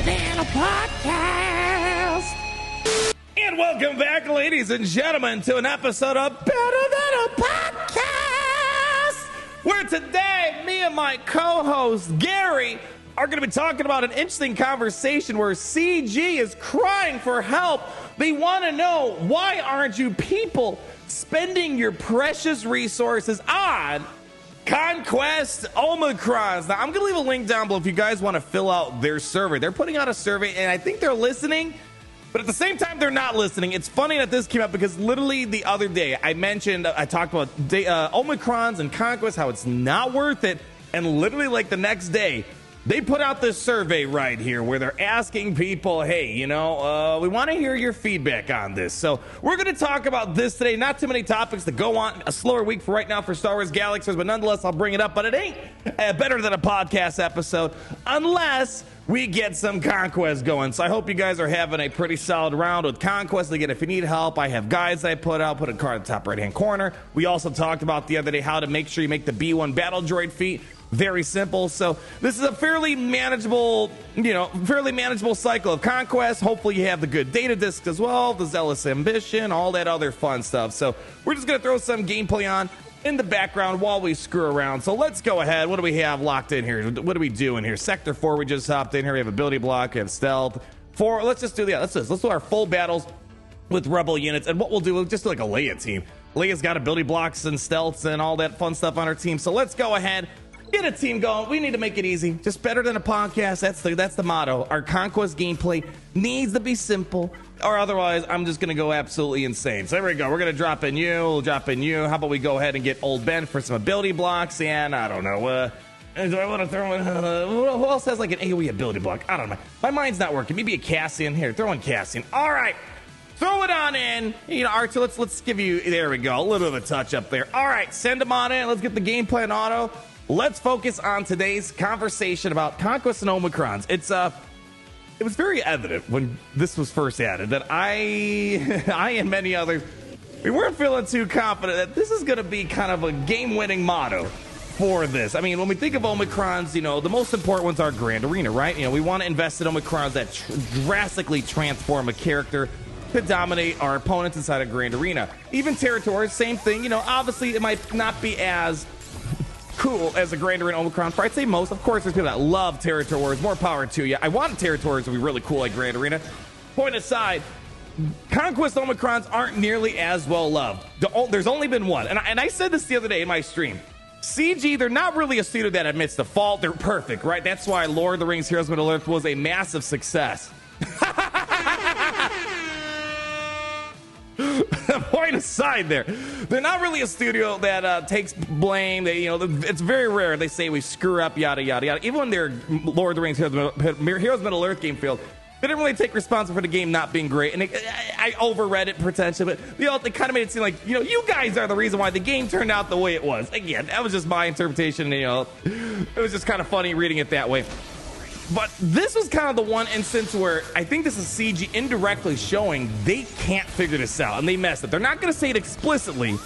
Than a Podcast. And welcome back, ladies and gentlemen, to an episode of Better Than a Podcast, where today, me and my co-host, Gary, are going to be talking about an interesting conversation where CG is crying for help. They want to know, why aren't you people spending your precious resources on Conquest Omicrons? Now, I'm going to leave a link down below if you guys want to fill out their survey. They're putting out a survey, and I think they're listening, but at the same time, they're not listening. It's funny that this came up because literally the other day, I talked about Omicrons and Conquest, how it's not worth it, and literally like the next day, they put out this survey right here where they're asking people, hey, we want to hear your feedback on this. So we're going to talk about this today. Not too many topics to go on. A slower week for right now for Star Wars Galaxies, but nonetheless, I'll bring it up. But it ain't better than a podcast episode unless we get some Conquest going. So I hope you guys are having a pretty solid round with Conquest. Again, if you need help, I have guides I put out. Put a card in the top right-hand corner. We also talked about the other day how to make sure you make the B1 Battle Droid feat. Very simple. So this is a fairly manageable cycle of Conquest. Hopefully you have the good data disc as well, the Zealous Ambition, all that other fun stuff. So we're just going to throw some gameplay on in the background while we screw around. So let's go ahead. What do we have locked in here? What are we doing here? Sector 4, we just hopped in here. We have ability block, we have stealth. 4, let's just do let's do our full battles with Rebel units. And what we'll do, we'll just do like a Leia team. Leia's got ability blocks and stealths and all that fun stuff on her team. So let's go ahead. Get a team going. We need to make it easy. Just better than a podcast. That's the motto. Our Conquest gameplay needs to be simple, or otherwise I'm just going to go absolutely insane. So there we go. We're going to drop in you. We'll drop in you. How about we go ahead and get Old Ben for some ability blocks? And I don't know. Do I want to throw in... who else has like an AoE ability block? I don't know. My mind's not working. Maybe a Cassian. Here, throw in Cassian. All right. Throw it on in. R2, let's give you... There we go. A little bit of a touch up there. All right. Send them on in. Let's get the gameplay in auto. Let's focus on today's conversation about Conquest and Omicrons. It was very evident when this was first added that I and many others, we weren't feeling too confident that this is going to be kind of a game-winning motto for this. I mean, when we think of Omicrons, the most important ones are Grand Arena, right? We want to invest in Omicrons that drastically transform a character to dominate our opponents inside a Grand Arena. Even territories, same thing. Obviously it might not be as cool as a Grand Arena Omicron for, I'd say most. Of course, there's people that love Territory Wars. More power to you. I want Territories to be really cool like Grand Arena. Point aside, Conquest Omicrons aren't nearly as well loved. There's only been one. And I said this the other day in my stream. CG, they're not really a studio that admits the fault. They're perfect, right? That's why Lord of the Rings Heroes of Middle-earth was a massive success. Point aside there, they're not really a studio that takes blame. It's very rare they say we screw up, yada yada yada. Even when they're Lord of the Rings Heroes of Middle Earth game field, they didn't really take responsibility for the game not being great. And I overread it potentially, but they kind of made it seem like you guys are the reason why the game turned out the way it was. Again, that was just my interpretation. It was just kind of funny reading it that way. But this was kind of the one instance where I think this is CG indirectly showing they can't figure this out, and they messed up. They're not going to say it explicitly.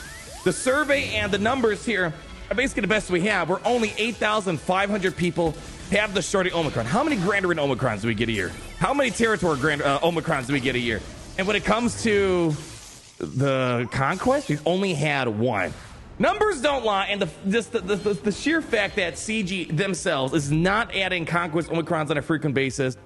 The survey and the numbers here are basically the best we have. We're only 8,500 people have the shorty Omicron. How many Grand Arena Omicrons do we get a year? How many Territory Omicrons do we get a year? And when it comes to the Conquest, we've only had one. Numbers don't lie, and the sheer fact that CG themselves is not adding Conquest Omicrons on a frequent basis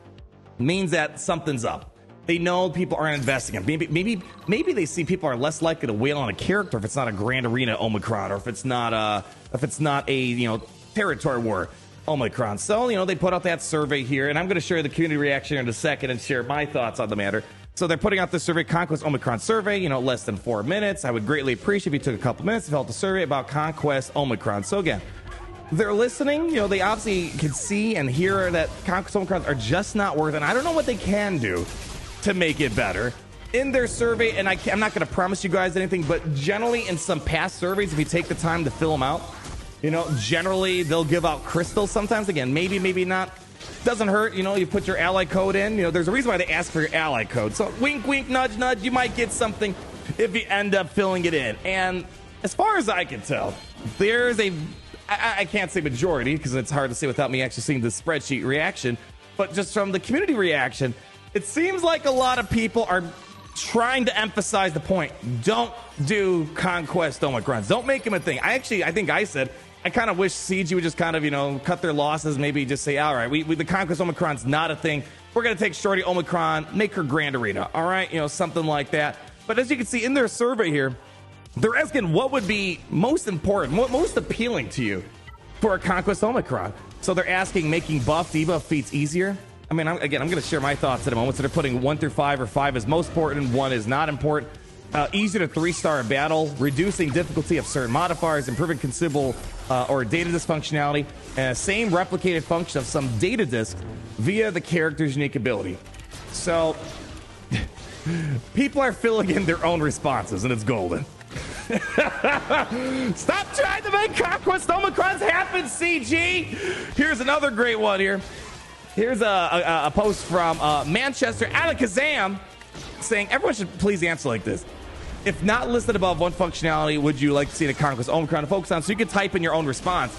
means that something's up. They know people aren't investing in. Maybe they see people are less likely to wail on a character if it's not a Grand Arena Omicron, or if it's not a Territory War Omicron. So they put out that survey here, and I'm going to share the community reaction in a second and share my thoughts on the matter. So they're putting out the survey, Conquest Omicron survey, less than 4 minutes. I would greatly appreciate if you took a couple minutes to fill out the survey about Conquest Omicron. So again, they're listening. They obviously can see and hear that Conquest Omicrons are just not worth it. And I don't know what they can do to make it better. In their survey, and I'm not going to promise you guys anything, but generally in some past surveys, if you take the time to fill them out, generally they'll give out crystals sometimes. Again, maybe not. Doesn't hurt, you put your ally code in. There's a reason why they ask for your ally code. So wink, wink, nudge, nudge, you might get something if you end up filling it in. And as far as I can tell, there's I can't say majority because it's hard to say without me actually seeing the spreadsheet reaction, but just from the community reaction, it seems like a lot of people are trying to emphasize the point. Don't do Conquest Omicrons. Don't make them a thing. I think I said, I kind of wish CG would just kind of, cut their losses, maybe just say, all right, the Conquest Omicron's not a thing. We're going to take Shorty Omicron, make her Grand Arena, all right? Something like that. But as you can see in their survey here, they're asking what would be most important, most appealing to you for a Conquest Omicron. So they're asking making buff, debuff feats easier. I mean, I'm going to share my thoughts in a moment. So they're putting 1 through 5, or 5 is most important, 1 is not important. Easier to 3-star a battle, reducing difficulty of certain modifiers, improving consumable or data disk functionality, and same replicated function of some data disks via the character's unique ability. So people are filling in their own responses, and it's golden. Stop trying to make Conquest Omicrons happen, CG. Here's another great one here. Here's a post from Manchester Alakazam saying, everyone should please answer like this. If not listed above, what functionality would you like to see the Conquest Omicron to focus on? So you can type in your own response.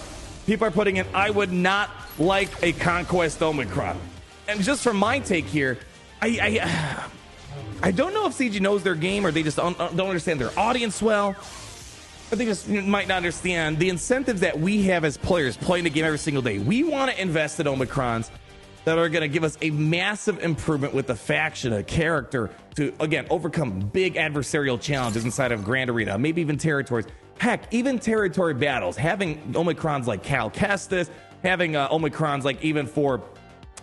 People are putting in, I would not like a Conquest Omicron. And just from my take here, I don't know if CG knows their game, or they just don't understand their audience well, or they just might not understand the incentives that we have as players playing the game every single day. We want to invest in Omicrons that are going to give us a massive improvement with a faction, a character, to, again, overcome big adversarial challenges inside of Grand Arena, maybe even territories. Heck, even territory battles. Having Omicrons like Cal Kestis, having Omicrons like even for,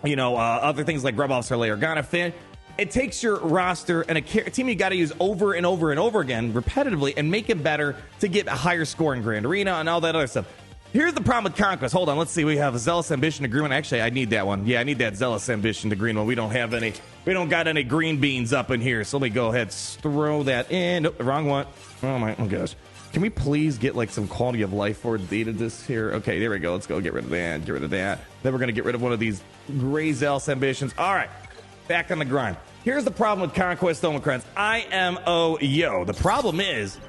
other things like Grub Officer Layer Organa Finn. It takes your roster and a team you got to use over and over and over again, repetitively, and make it better to get a higher score in Grand Arena and all that other stuff. Here's the problem with Conquest. Hold on, let's see. We have a Zealous Ambition to green one. Actually, I need that one. Yeah, I need that Zealous Ambition to green one. We don't got any green beans up in here. So let me go ahead, throw that in. Nope, wrong one. Oh my gosh. Can we please get like some quality of life for data discs here? Okay, there we go. Let's go get rid of that. Get rid of that. Then we're going to get rid of one of these gray Zealous Ambitions. All right, back on the grind. Here's the problem with Conquest Omicrons. IMO yo. The problem is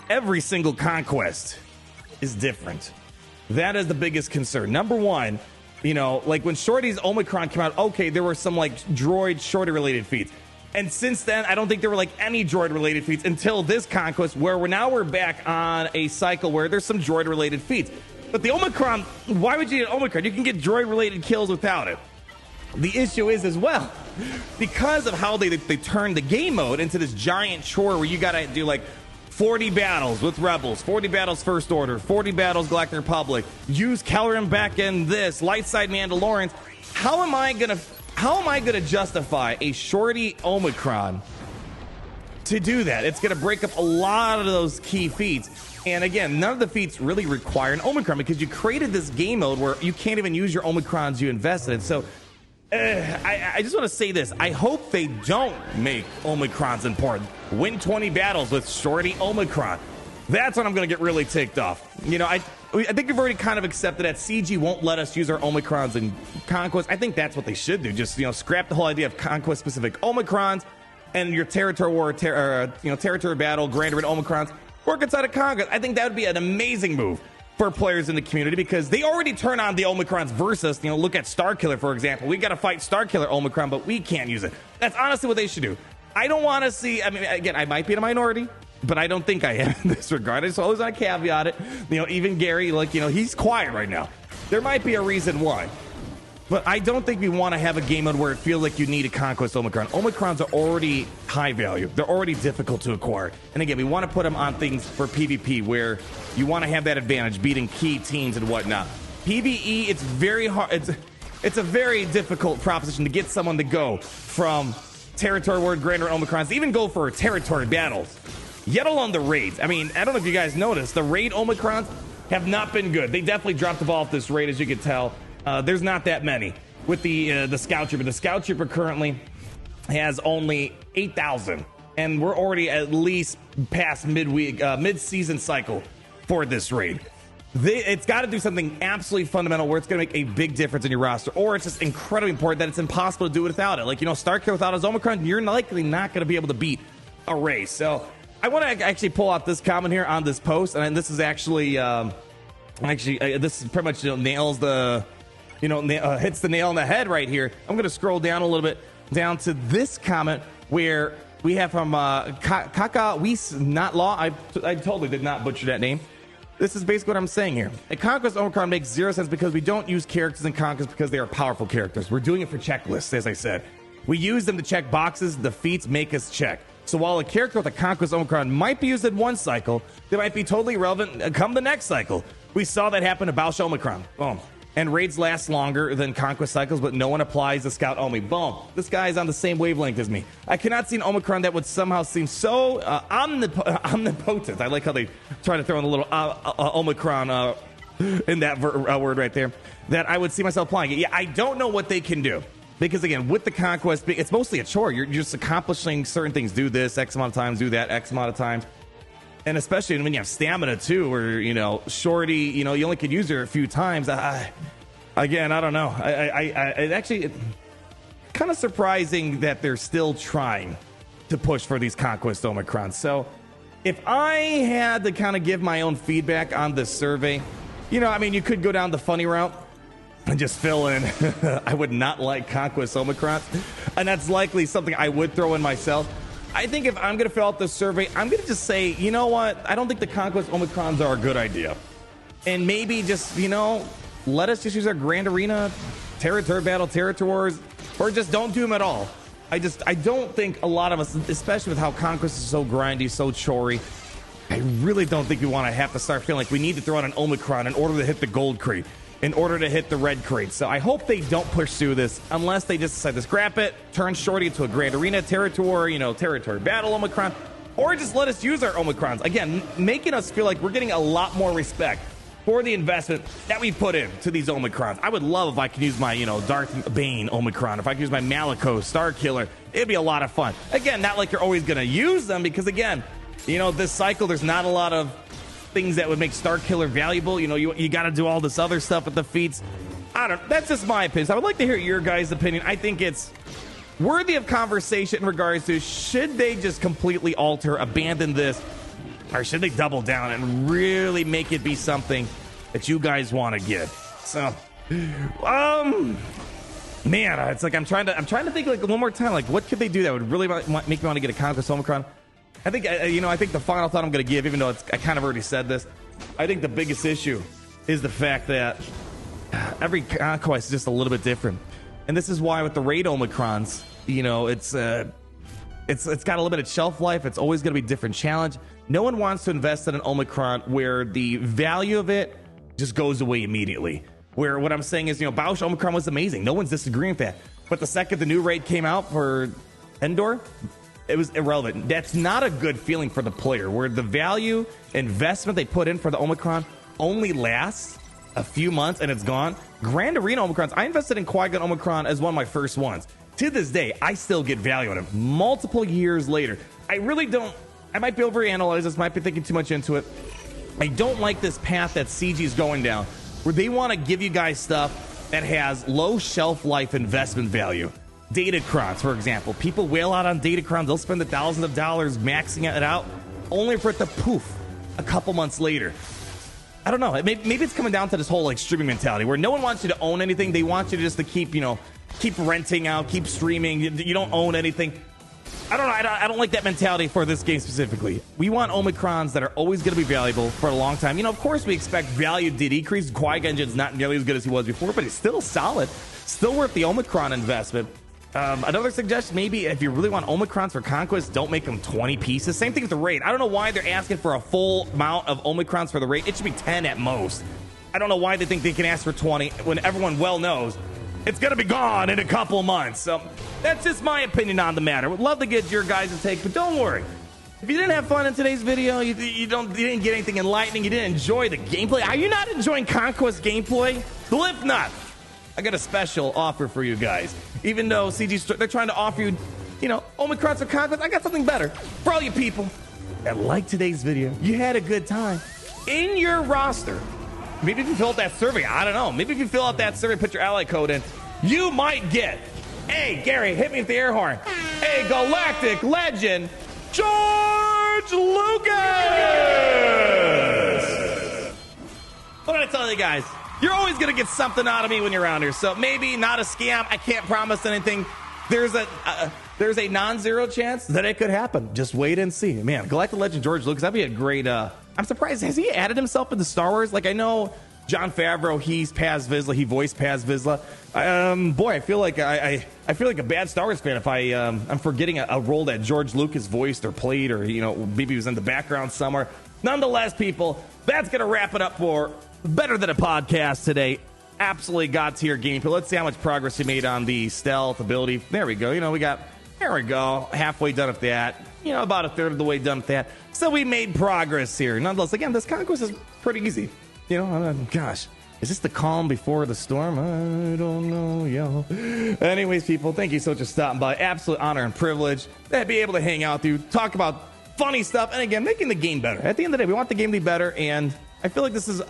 every single Conquest is different. That is the biggest concern. Number one, like when Shorty's Omicron came out, okay, there were some like droid Shorty related feats. And since then, I don't think there were like any droid related feats until this Conquest, where we're back on a cycle where there's some droid related feats. But the Omicron, why would you get an Omicron? You can get droid related kills without it. The issue is as well, because of how they turned the game mode into this giant chore where you got to do like 40 battles with Rebels, 40 battles First Order, 40 battles Galactic Republic, use Kelleran back in this, light side Mandalorians. How am I gonna justify a Shorty Omicron to do that? It's gonna break up a lot of those key feats. And again, none of the feats really require an Omicron, because you created this game mode where you can't even use your Omicrons you invested in. So I just want to say this. I hope they don't make Omicrons important. Win 20 battles with Shorty Omicron. That's when I'm going to get really ticked off. I think we've already kind of accepted that CG won't let us use our Omicrons in Conquest. I think that's what they should do. Just, scrap the whole idea of Conquest-specific Omicrons and your territory war, territory battle, Grand Arena Omicrons. Work inside of Conquest. I think that would be an amazing move for players in the community, because they already turn on the Omicrons versus, look at Starkiller, for example. We got to fight Starkiller Omicron, but we can't use it. That's honestly what they should do. I don't want to see, again, I might be in a minority, but I don't think I am in this regard. I just always want to caveat it. Even Gary, he's quiet right now. There might be a reason why. But I don't think we want to have a game mode where it feels like you need a Conquest Omicron. Omicrons are already high value. They're already difficult to acquire. And again, we want to put them on things for PvP where you want to have that advantage, beating key teams and whatnot. PvE, it's very hard. It's a very difficult proposition to get someone to go from territory ward, Grand Arena Omicrons, to even go for territory battles, yet alone the raids. I don't know if you guys noticed, the raid Omicrons have not been good. They definitely dropped the ball off this raid, as you can tell. There's not that many with the Scout Trooper. The Scout Trooper currently has only 8,000, and we're already at least past mid-season cycle for this raid. It's got to do something absolutely fundamental where it's going to make a big difference in your roster, or it's just incredibly important that it's impossible to do it without it. Starkiller without his Omicron, you're likely not going to be able to beat a race. So I want to actually pull out this comment here on this post, and this is actually, this pretty much nails the hits the nail on the head right here. I'm going to scroll down a little bit down to this comment where we have from Kaka Weiss Not Law. I totally did not butcher that name. This is basically what I'm saying here. A Conquest Omicron makes zero sense because we don't use characters in Conquest because they are powerful characters. We're doing it for checklists, as I said. We use them to check boxes. The feats make us check. So while a character with a Conquest Omicron might be used in one cycle, they might be totally irrelevant come the next cycle. We saw that happen to Battlejuice Omicron. Boom. And raids last longer than Conquest cycles, but no one applies the Scout Omi. Boom. This guy is on the same wavelength as me. I cannot see an Omicron that would somehow seem so omnipotent. I like how they try to throw in a little Omicron in that word right there, that I would see myself applying it. Yeah, I don't know what they can do. Because, again, with the Conquest, it's mostly a chore. You're just accomplishing certain things. Do this X amount of times, do that X amount of times. And especially when you have stamina, too, where, Shorty, you only could use her a few times. Again, I don't know. It's kind of surprising that they're still trying to push for these Conquest Omicrons. So if I had to kind of give my own feedback on this survey, you could go down the funny route and just fill in. I would not like Conquest Omicrons. And that's likely something I would throw in myself. I think if I'm going to fill out this survey, I'm going to just say, you know what? I don't think the Conquest Omicrons are a good idea. And maybe just, let us just use our Grand Arena, Territory Battle, Territory Wars, or just don't do them at all. I don't think a lot of us, especially with how Conquest is so grindy, so chory, I really don't think we want to have to start feeling like we need to throw out an Omicron in order to hit the gold crate, in order to hit the red crate. So I hope they don't pursue this unless they just decide to scrap it, turn Shorty into a Grand Arena Territory, Territory Battle Omicron, or just let us use our Omicrons. Again, making us feel like we're getting a lot more respect for the investment that we put in to these Omicrons. I would love if I could use my, Darth Bane Omicron, if I could use my Maliko Star Killer. It'd be a lot of fun. Again, not like you're always going to use them because, again, this cycle, there's not a lot of things that would make Star Killer valuable. You got to do all this other stuff with the feats. That's just my opinion. So I would like to hear your guys' opinion. I think it's worthy of conversation in regards to should they just completely alter, abandon this, or should they double down and really make it be something that you guys want to get? So, man, it's like I'm trying to think like one more time, like what could they do that would really make me want to get a Conquest Omicron? I think, I think the final thought I'm going to give, even though I kind of already said this, I think the biggest issue is the fact that every Conquest is just a little bit different. And this is why with the raid Omicrons, it's got a little bit of shelf life. It's always going to be a different challenge. No one wants to invest in an Omicron where the value of it just goes away immediately. Where what I'm saying is, Battlejuice Omicron was amazing. No one's disagreeing with that. But the second the new raid came out for Endor, it was irrelevant. That's not a good feeling for the player, where the value investment they put in for the Omicron only lasts a few months and it's gone. Grand Arena Omicrons, I invested in Qui-Gon Omicron as one of my first ones. To this day, I still get value out of it multiple years later. I really don't. I might be overanalyzing this, might be thinking too much into it. I don't like this path that CG is going down, where they want to give you guys stuff that has low shelf life investment value. Datacrons, for example. People wail out on Datacrons. They'll spend the thousands of dollars maxing it out, only for it to poof a couple months later. I don't know. Maybe it's coming down to this whole streaming mentality, where no one wants you to own anything. They want you to just to keep renting out, keep streaming. You don't own anything. I don't know. I don't like that mentality for this game specifically. We want Omicrons that are always going to be valuable for a long time. Of course, we expect value to decrease. Qui-Gon Jinn's not nearly as good as he was before, but it's still solid. Still worth the Omicron investment. Another suggestion, maybe if you really want Omicrons for Conquest, don't make them 20 pieces. Same thing with the raid. I don't know why they're asking for a full amount of Omicrons for the raid. It should be 10 at most. I don't know why they think they can ask for 20 when everyone well knows it's going to be gone in a couple months. So that's just my opinion on the matter. Would love to get your guys' take, but don't worry. If you didn't have fun in today's video, you didn't get anything enlightening, you didn't enjoy the gameplay, are you not enjoying Conquest gameplay? Well, if not, I got a special offer for you guys. Even though they're trying to offer you, Omicrons for Conquest, I got something better for all you people that like today's video. You had a good time. In your roster, maybe if you fill out that survey, I don't know. Maybe if you fill out that survey, put your ally code in, you might get, hey, Gary, hit me with the air horn, a galactic legend, George Lucas! What did I tell you guys? You're always going to get something out of me when you're around here. So maybe not a scam. I can't promise anything. There's a non-zero chance that it could happen. Just wait and see. Man, Galactic Legend George Lucas, that'd be a great... I'm surprised. Has he added himself into Star Wars? Like, I know Jon Favreau, he's Paz Vizsla. He voiced Paz Vizsla. Boy, I feel like I feel like a bad Star Wars fan if I'm forgetting a role that George Lucas voiced or played, or maybe he was in the background somewhere. Nonetheless, people, that's gonna wrap it up for Better Than a Podcast today. Absolutely god-tier game. Let's see how much progress we made on the stealth ability. There we go. There we go. Halfway done with that. About a third of the way done with that. So we made progress here. Nonetheless, again, this conquest is pretty easy. Gosh, is this the calm before the storm? I don't know, yo. Anyways, people, thank you so much for stopping by. Absolute honor and privilege to be able to hang out with you, talk about funny stuff, and again, making the game better. At the end of the day, we want the game to be better, and I feel like this is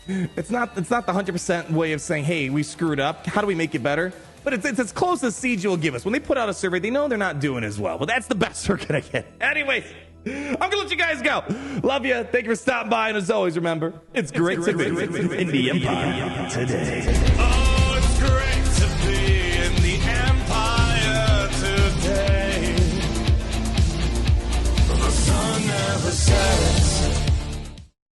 it's not the 100% way of saying, hey, we screwed up. How do we make it better? But it's as close as Siege will give us. When they put out a survey, they know they're not doing as well. But that's the best we're going to get. Anyways, I'm going to let you guys go. Love you. Thank you for stopping by. And as always, remember, it's great to be in the Empire today.